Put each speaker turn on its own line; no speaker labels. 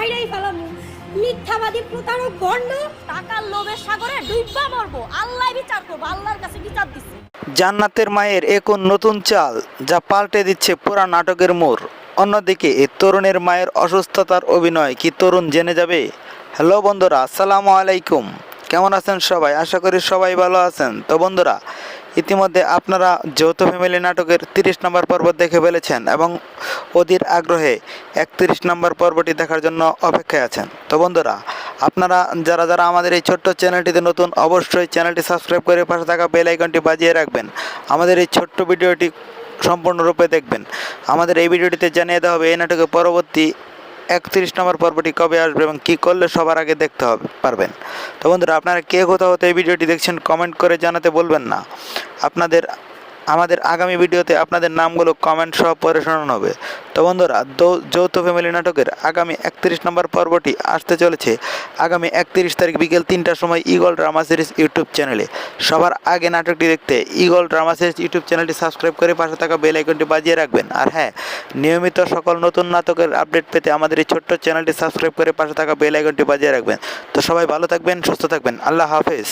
মাইরাই ফেলামু। মিথ্যাবাদী প্রতারক গণ্ড টাকার লোভের সাগরে ডুইবা মরবো। আল্লাহ বিচার করবো, আল্লাহর কাছে বিচার দিছে।
জান্নাতের মায়ের এক নতুন চাল যা পাল্টে দিচ্ছে পুরা নাটকের মোড়। অন্যদিকে এই তরুণের মায়ের অসুস্থতার অভিনয় কি তরুণ জেনে যাবে? হ্যালো বন্ধুরা, আসসালামু আলাইকুম। কেমন আছেন সবাই? আশা করি সবাই ভালো আছেন। তো বন্ধুরা, ইতিমধ্যে আপনারা যৌথ ফ্যামিলি নাটকের 30 নম্বর পর্ব দেখে ফেলেছেন এবং অধীর আগ্রহে 31 নম্বর পর্বটি দেখার জন্য অপেক্ষায় আছেন। তো বন্ধুরা, আপনারা যারা যারা আমাদের এই ছোট্ট চ্যানেলটিতে নতুন, অবশ্যই চ্যানেলটি সাবস্ক্রাইব করে পাশে থাকা বেল আইকনটি বাজিয়ে রাখবেন। আমাদের এই ছোট্ট ভিডিওটি সম্পূর্ণরূপে দেখবেন। আমাদের এই ভিডিওটিতে জানিয়ে দেওয়া হবে এই নাটকের পরবর্তী 31 নম্বর পর্বটি কবে আসবে এবং কী করলে সবার আগে দেখতে পারবেন। তো বন্ধুরা, আপনারা কে কোথাও হতে এই ভিডিওটি দেখছেন কমেন্ট করে জানাতে বলবেন না। আমাদের আগামী ভিডিওতে আপনাদের নামগুলো কমেন্ট সহ পড়ে শোনানো হবে। তো বন্ধুরা, যৌথ ফ্যামিলি নাটকের আগামী 31 নম্বর পর্বটি আসতে চলেছে আগামী 31 তারিখ বিকেল 3টার সময় ঈগল ড্রামা সিরিজ ইউটিউব চ্যানেলে। সবার আগে নাটকটি দেখতে ঈগল ড্রামা সিরিজ ইউটিউব চ্যানেলটি সাবস্ক্রাইব করে পাশে থাকা বেল আইকনটি বাজিয়ে রাখবেন। আর হ্যাঁ, নিয়মিত সকল নতুন নাটকের আপডেট পেতে আমাদের এই ছোট্ট চ্যানেলটি সাবস্ক্রাইব করে পাশে থাকা বেল আইকনটি বাজিয়ে রাখবেন। তো সবাই ভালো থাকবেন, সুস্থ থাকবেন। আল্লাহ হাফেজ।